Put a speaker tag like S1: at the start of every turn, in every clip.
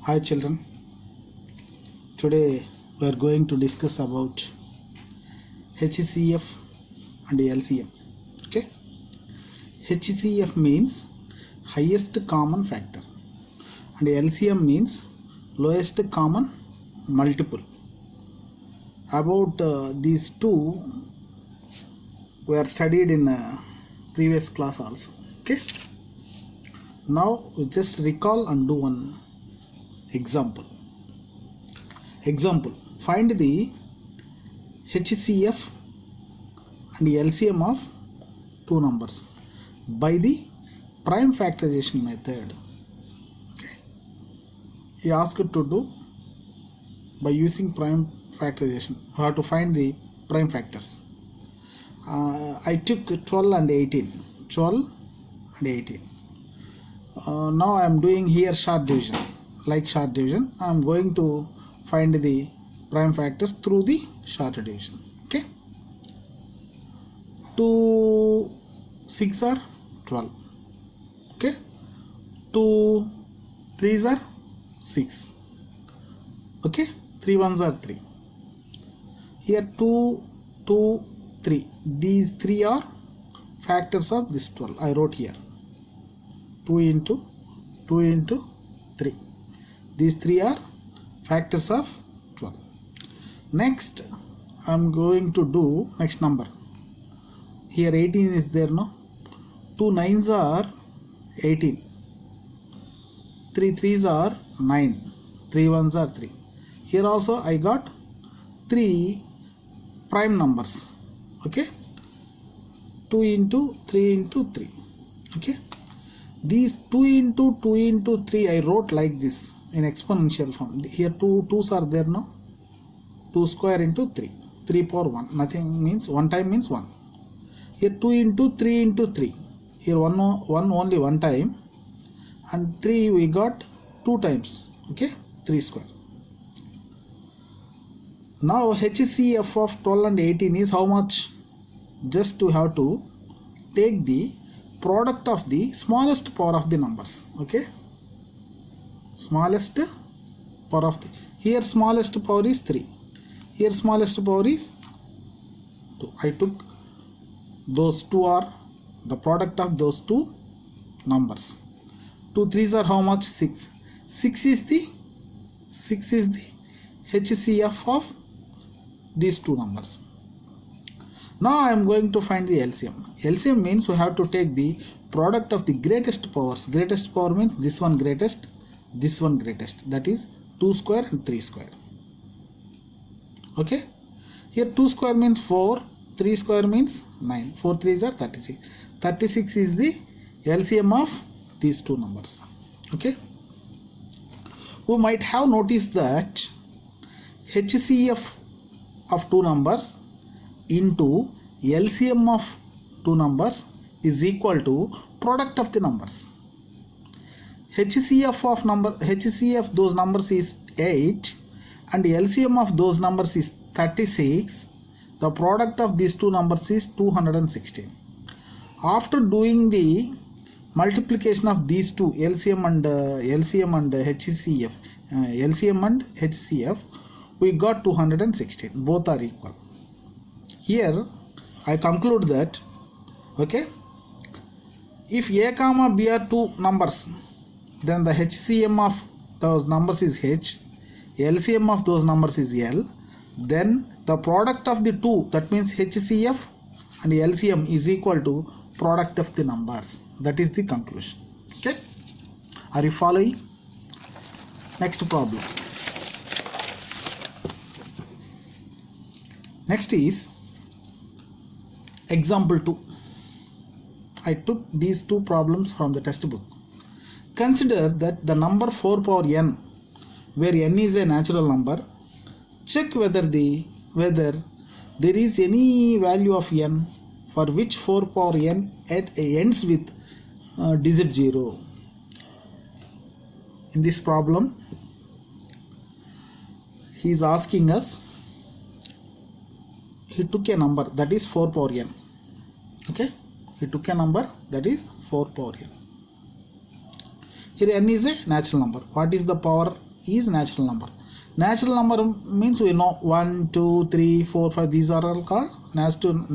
S1: Hi children, today we are going to discuss about HCF and LCM. Okay, HCF means highest common factor and LCM means lowest common multiple. About these two we are studied in previous class also. Okay, now we just recall and do one example. Find the HCF and LCM of two numbers by the prime factorization method. Okay, he asked to do by using prime factorization. We have to find the prime factors. I took 12 and 18. 12 and 18. Now I am doing here short division. Like short division, I am going to find the prime factors through the short division. Okay, 2 6 are 12. Okay, 2 3s are 6. Okay, 3 1s are 3. Here 2 2 3. These three are factors of this 12. I wrote here 2 into 3. These three are factors of 12. Next I am going to do next number. Here 18 is there, no? 2 9s are 18. 3 3s are 9. 3 1s are 3. Here also I got 3 prime numbers. Okay, 2 into 3 into 3. Okay, these 2 into 3 I wrote like this in exponential form. Here 2 2s are there, no? 2 square into 3. 3 power 1. Nothing means 1 time means 1. Here 2 into 3 into 3. Here 1 only 1 time, and 3 we got 2 times. Okay, 3 square. Now HCF of 12 and 18 is how much? Just to have to take the product of the smallest power of the numbers. Okay, smallest power of the, here smallest power is 3, here smallest power is 2. I took those two are the product of those two numbers. 2 3s are how much? 6. 6 is the HCF of these two numbers. Now I am going to find the LCM. LCM means we have to take the product of the greatest powers. Greatest power means this one greatest, this one greatest. That is 2 square and 3 square. Okay, here 2 square means 4, 3 square means 9. 4 3s are 36. 36 is the LCM of these two numbers. Okay, we might have noticed that HCF of two numbers into LCM of two numbers is equal to product of the numbers. HCF those numbers is 8 and LCM of those numbers is 36. The product of these two numbers is 216. After doing the multiplication of these two LCM and HCF, we got 216. Both are equal. Here I conclude that, okay, if A comma B are two numbers, then the HCM of those numbers is H, LCM of those numbers is L, then the product of the two, that means HCF and LCM, is equal to product of the numbers. That is the conclusion. Okay, are you following? Next problem. Next is example 2. I took these two problems from the textbook. Consider that the number 4 power n, where n is a natural number, check whether there is any value of n for which 4 power n ends with digit 0. In this problem, he is asking us, he took a number that is 4 power n. Okay, he took a number that is 4 power n. Here n is a natural number. What is the power is natural number. Natural number means we know 1, 2, 3, 4, 5. These are all called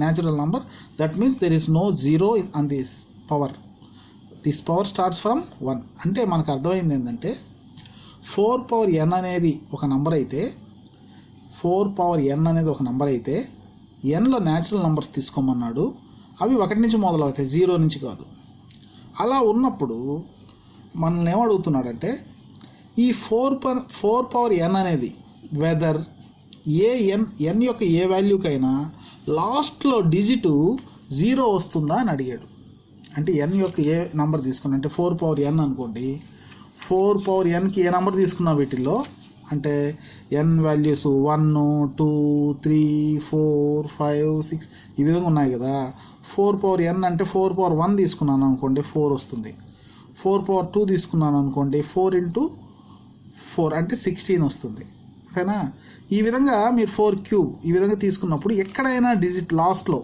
S1: natural number. That means there is no zero on this power. This power starts from 1. అంటే మనకు అర్థమైంది ఏంటంటే 4 power n అనేది ఒక number అయితే 4 power n అనేది ఒక number అయితే nలో న్యాచురల్ నంబర్స్ తీసుకోమన్నాడు. అవి 1 నుంచి మొదలవుతాయి, 0 నుంచి కాదు. అలా ఉన్నప్పుడు మనల్ని ఏమడుగుతున్నాడంటే ఈ 4 పవర్ n అనేది వెదర్ n యొక్క ఏ వాల్యూకైనా లాస్ట్లో డిజిట్ 0 వస్తుందా అని అడిగాడు. అంటే n యొక్క ఏ నెంబర్ తీసుకున్నా, అంటే 4 పవర్ n అనుకోండి, 4 పవర్ nకి ఏ నెంబర్ తీసుకున్నా వీటిల్లో, అంటే n వాల్యూస్ 1, 2, 3, 4, 5, 6 ఈ విధంగా ఉన్నాయి కదా. 4 పవర్ n అంటే 4 పవర్ 1 తీసుకున్నాను అనుకోండి 4 వస్తుంది. 4 పవర్ 2 తీసుకున్నాను అనుకోండి 4 × 4 అంటే 16 వస్తుంది. ఓకేనా? ఈ విధంగా మీరు 4 క్యూబ్ ఈ విధంగా తీసుకున్నప్పుడు ఎక్కడైనా డిజిట్ లాస్ట్లో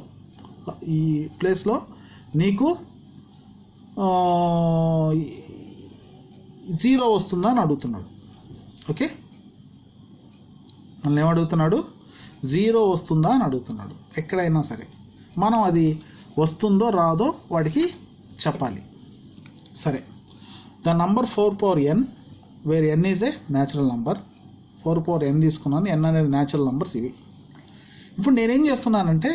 S1: ఈ ప్లేస్లో నీకు 0 వస్తుందా అని అడుగుతున్నాడు. ఓకే, మళ్ళీ ఏమడుగుతున్నాడు? 0 వస్తుందా అని అడుగుతున్నాడు. ఎక్కడైనా సరే మనం అది వస్తుందో రాదో వాడికి చెప్పాలి. సరే, the number 4 power n where n is a natural number. 4 power n తీసుకున్నాను, n అనేది న్యాచురల్ నంబర్స్ ఇవి. ఇప్పుడు నేనేం చేస్తున్నానంటే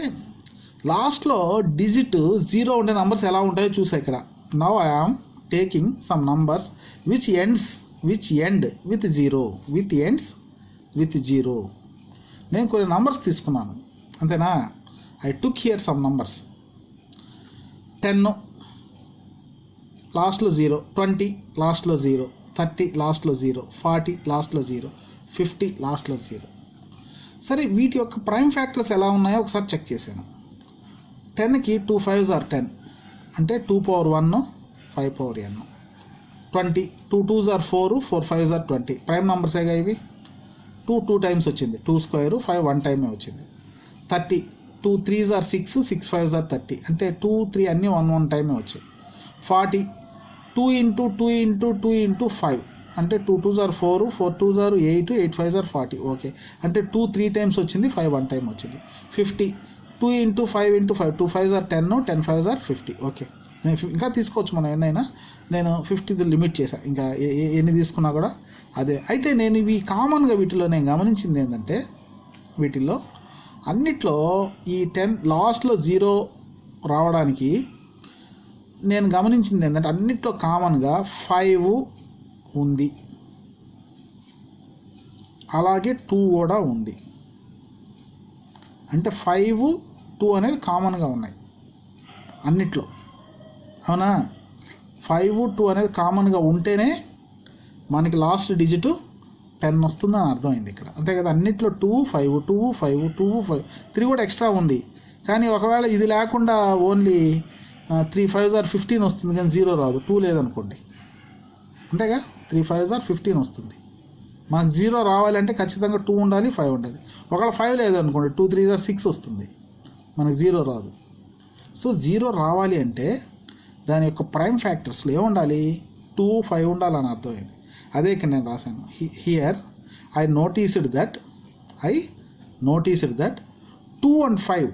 S1: లాస్ట్లో డిజిట్ 0 ఉండే నంబర్స్ ఎలా ఉంటాయో చూసా ఇక్కడ. Now I am taking some numbers which end with 0. నేను కొన్ని నంబర్స్ తీసుకున్నాను, అంతేనా? I took here some numbers. 10 లాస్ట్లో 0, 20 లాస్ట్లో 0, 30 లాస్ట్లో 0, 40 లాస్ట్లో 0, 50 లాస్ట్లో 0. సరే, వీటి యొక్క ప్రైమ్ ఫ్యాక్టర్స్ ఎలా ఉన్నాయో ఒకసారి చెక్ చేశాను. 10కి 2 5s are 10 అంటే 2 power 1, 5 power n. 20 2 2s are 4, 4 5s are 20. Prime నంబర్సేగా ఇవి. 2 టైమ్స్ వచ్చింది, 2 స్క్వేర్, 5 1 టైమే వచ్చింది. 30 2 3s are 6, 6 5s are 30 అంటే 2 3 అన్నీ 1 టైమే వచ్చాయి. 40 2 × 2 × 2 × 5 అంటే 2 2s are 4, 4 2s are 8, 8 5s are 40. Okay, అంటే 2 3 టైమ్స్ వచ్చింది, 5 1 టైం వచ్చింది. 50 2 × 5 × 5 2 5s are 10, 10 5s are 50. Okay, నేను ఇంకా తీసుకోవచ్చు మనం ఎన్నైనా, నేను 50 లిమిట్ చేశాను. ఇంకా ఎన్ని తీసుకున్నా కూడా అదే. అయితే నేను ఇవి కామన్గా వీటిలో నేను గమనించింది ఏంటంటే వీటిల్లో అన్నిట్లో ఈ 10 లాస్ట్లో 0 రావడానికి నేను గమనించింది ఏంటంటే అన్నిట్లో కామన్గా 5 ఉంది, అలాగే 2 కూడా ఉంది. అంటే 5 2 అనేది కామన్గా ఉన్నాయి అన్నిట్లో, అవునా? 5 2 అనేది కామన్గా ఉంటేనే మనకి లాస్ట్ డిజిట్ 10 వస్తుందని అర్థమైంది ఇక్కడ, అంతే కదా? అన్నిట్లో 2 5 2 5 2 5 3 కూడా ఎక్స్ట్రా ఉంది. కానీ ఒకవేళ ఇది లేకుండా ఓన్లీ 3 5s are 15 వస్తుంది, కానీ 0 రాదు. 2 లేదనుకోండి, అంతేగా? 3 5s are 15 వస్తుంది. మనకు 0 రావాలంటే ఖచ్చితంగా 2 ఉండాలి, 5 ఉండాలి. ఒకవేళ 5 లేదనుకోండి 2 3s are 6 వస్తుంది, మనకు 0 రాదు. సో 0 రావాలి అంటే దాని యొక్క ప్రైమ్ ఫ్యాక్టర్స్లో ఏముండాలి? 2 5 ఉండాలని అర్థమైంది. అదే ఇక్కడ నేను రాశాను. Here I noticed that 2 and 5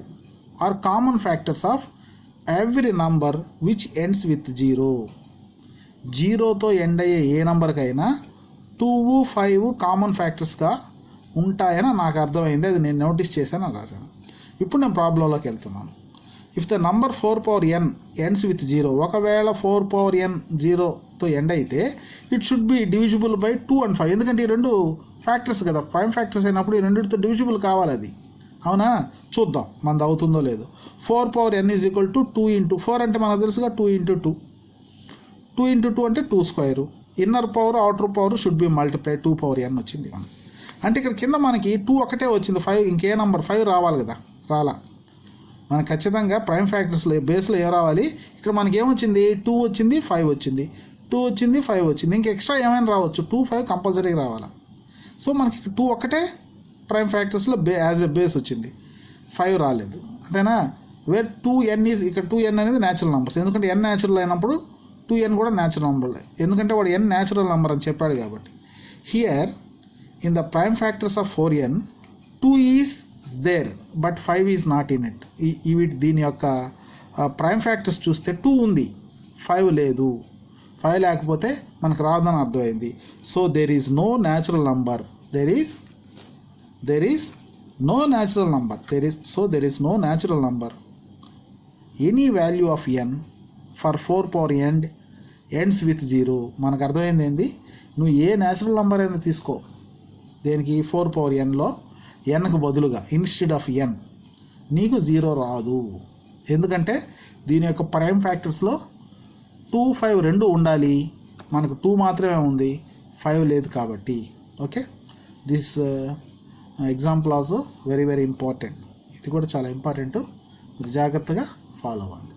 S1: are common factors of every number which ends with 0. 0తో ఎండ్ అయ్యే ఏ నెంబర్కైనా 2 5 కామన్ ఫ్యాక్టర్స్గా ఉంటాయని నాకు అర్థమైంది. అది నేను నోటీస్ చేశాను, అని రాశాను. ఇప్పుడు నేను ప్రాబ్లంలోకి వెళ్తున్నాను. If the number 4 power n ends with 0, ఒకవేళ 4 పవర్ n 0తో ఎండ్ అయితే it should be divisible by 2 and 5. ఎందుకంటే ఈ రెండు ఫ్యాక్టర్స్ కదా, ప్రైమ్ ఫ్యాక్టర్స్ అయినప్పుడు ఈ రెండింటితో డివిజిబుల్ కావాలి అది, అవునా? చూద్దాం మనది అవుతుందో లేదో. 4 power n is equal to 2 × 4 అంటే మనకు తెలుసుగా 2 × 2. 2 × 2 అంటే 2 square. Inner power outer power should be multiply 2 power n వచ్చింది మనకి. అంటే ఇక్కడ కింద మనకి 2 ఒకటే వచ్చింది, 5 ఇంకే నెంబర్ 5 రావాలి కదా, రాలా. మనకు ఖచ్చితంగా ప్రైమ్ ఫ్యాక్టర్స్లో బేస్లో ఏం రావాలి? ఇక్కడ మనకి ఏమొచ్చింది? 2 వచ్చింది, 5 వచ్చింది, 2 వచ్చింది, 5 వచ్చింది. ఇంకా ఎక్స్ట్రా ఏమైనా రావచ్చు, 2 5 కంపల్సరీగా రావాలా. సో మనకి 2 ఒకటే ప్రైమ్ ఫ్యాక్టర్స్లో యాజ్ ఎ బేస్ వచ్చింది, 5 రాలేదు, అంతేనా? వేర్ 2n ఈజ్, ఇక్కడ 2n అనేది న్యాచురల్ నెంబర్స్, ఎందుకంటే n న్యాచురల్ అయినప్పుడు 2n కూడా న్యాచురల్ నెంబర్, ఎందుకంటే వాడు n న్యాచురల్ నెంబర్ అని చెప్పాడు కాబట్టి. Here in the prime factors of 4n 2 is there but 5 is not in it. దీని యొక్క ప్రైమ్ ఫ్యాక్టర్స్ చూస్తే 2 ఉంది, 5 లేదు. 5 లేకపోతే మనకు రాదని అర్థమైంది. So there is no natural number, there is no natural number, there is no natural number. Any value of n for 4 power n ends with 0. మనకు అర్థమైంది ఏంది, నువ్వు ఏ న్యాచురల్ నెంబర్ అయినా తీసుకో, దేనికి 4 power nలో nకు బదులుగా ఇన్స్టెడ్ ఆఫ్ n, నీకు 0 రాదు. ఎందుకంటే దీని యొక్క ప్రైమ్ ఫ్యాక్టర్స్లో 2, 5 రెండు ఉండాలి, మనకు 2 మాత్రమే ఉంది, 5 లేదు కాబట్టి. Okay, this example also very very important. ఇది కూడా చాలా ఇంపార్టెంట్, మీరు జాగ్రత్తగా ఫాలో అవ్వండి.